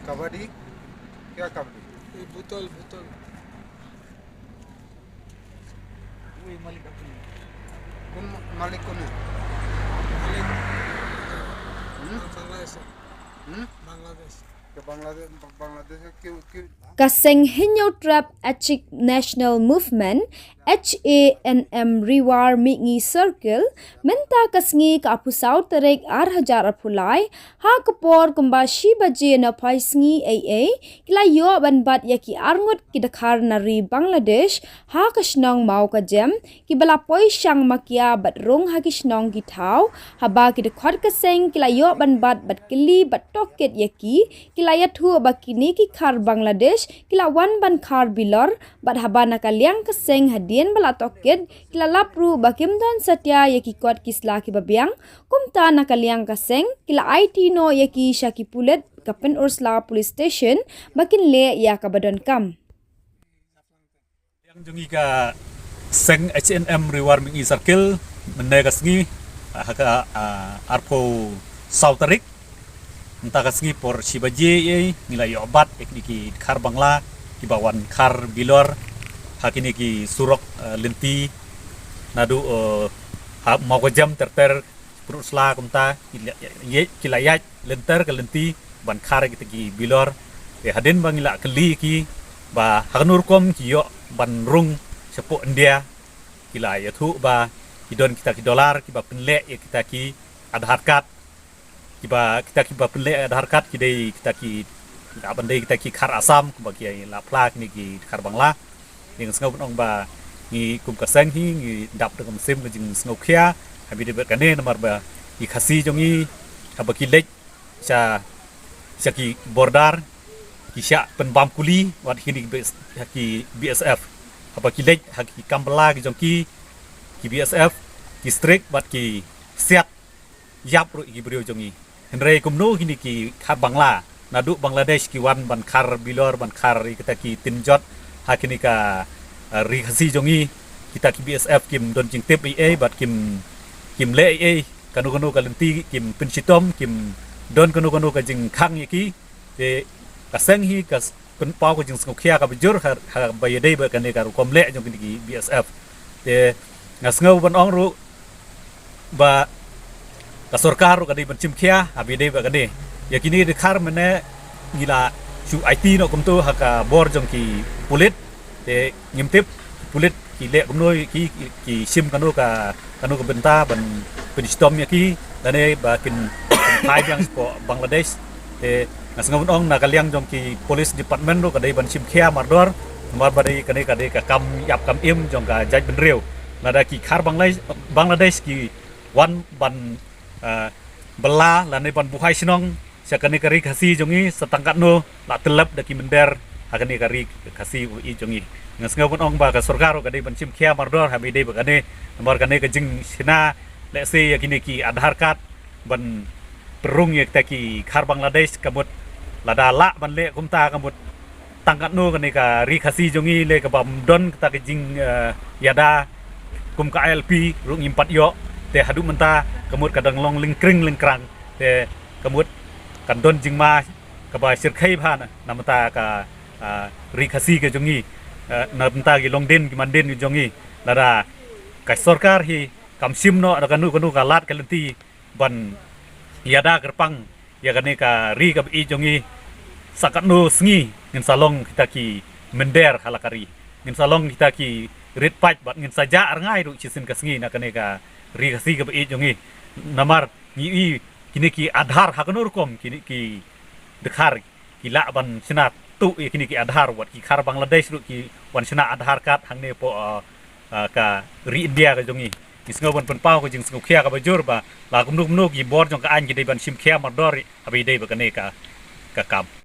कबड्डी क्या कबड्डी ये बोतल बोतल वही मालिक अपनी कौन मालिक कौन है मालिक हम्म? बांग्लादेश है, हम्म? बांग्लादेश क्या बांग्लादेश बांग्लादेश है क्यों क्यों Kaseng Hinyo Trap Achik National Movement HANM Riwar Mingi Circle Menta Kasngi ka apusau terek ar hajar apulai ha kapor kumbashi baje na paisngi AA kila yo ban bat yaki arngut ki dakhar nari Bangladesh ha kasnong mau ka jam ki bala poi shang makia bat rong ha kisnong ki thau ha ba ki dakhar kaseng kila yo ban bat kili bat toket yaki kila ya thu ba kini ki khar Bangladesh kila wan ban khar bilor bat habana kaliang kaseng hadien bala toket kila lapru bakim don satya yaki kot kisla ki babiang kumta na kaliang kaseng kila IT no yaki shaki pulet kapen ursla police station bakin le ya kabadon kam yang jungi ka seng HNM Riwar Mingi Circle menegasngi haka arpo Sautarik entah kasngi por sibaje nilai obat ekniki khar bangla kibawan khar bilor hakini ki surok lenti nadu mau jam terter perusla kumta kilayat lenter ke lenti ban khar ki bilor hadin bangila keli ki ba hagnur kom ki yo ban rung sepo India kila yathu ba kidon kita ki dolar kiba penle kita ki Aadhaar card kita ki penle Aadhaar card kidai kita ki abandai kita ki khar Assam bagi la plak ni ki khar Bangla yang sengau nong ba ni kum kaseng hi ni dap dengan sim jing sengau khia habi de kane nomor ba ki khasi jongi habaki lek sa ki bordar ki sya penbam kuli wat hini ki BSF habaki lek haki kambala ki jongki ki BSF ki strict bat ki siat yap ru ki brio jongi henrei kumno hini ki khar Bangla nadu Bangladesh ki wan ban khar bilor ban khar kita ki tinjot hakini ka rihasi jongi kita ki BSF kim don jing tip AA bat kim le AA kanu kalenti kim pensitom kim don kanu ka jing khang yaki te kaseng hi kas penpau ka jing skokhia ka bejur ha bayade ba kane ka kom le jong ki BSF te ngasngau ban ong ru ba ka sarkar ru ka di ban chimkhia abide ba kane yakini de khar mane gila chu IT no kumtu haka bor jong ki pulit te ngimtip pulit ki le kumnoi ki sim kanu ka benta ban penistom yaki dane ba kin thai yang ko Bangladesh te ngasngau ong na kaliang jong ki police department ro ka dai ban sim khia mardor mar ba dai kane ka dai ka kam yap kam im jong ka jaj ben riu nada ki khar Bangladesh ki wan ban bela lane ban buhai sinong sakane kari khasi jongi setangkat no la telap daki mender hakane kari khasi i jongi ngasngau bon ong ba ka sarkar ka dei ban chim khia mardor habi dei ba kane nomor kane ka jing sina le se yakini ki Aadhaar card ban perung yak taki khar Bangladesh kamut lada la ban le kumta kamut tangkat no kane ka ri khasi jongi le ka bam don ta ka jing yada kum ka LP rung impat yo te hadu menta kamut kadang long lingkrang te kamut kan don jing ma ka ba sirkhai bhana namta ka rikhasi ke jongi namta gi longden gi manden gi jongi lara ka sarkar hi kam sim no kanu ka lat kalenti ban yada gerpang ya kane ka ri ka i jongi sakatno sngi ngin salong kita ki mender halakari ngin salong kita ki rit pach bat ngin saja arngai ru chisin ka sngi na kane ka ri khasi ka i jongi namar ni kini ki Aadhaar hakanur kom kini ki dekhar ki la ban sinat tu kini ki Aadhaar wat ki khar Bangladesh ru ki wan sina Aadhaar card hangne po ka ri India ka jongi isngau ban penpau ko jing sngau khia ka bajur ba la kumnu ki bor jong ka an ki dei ban sim khia mardor abi dei ba kane ka kam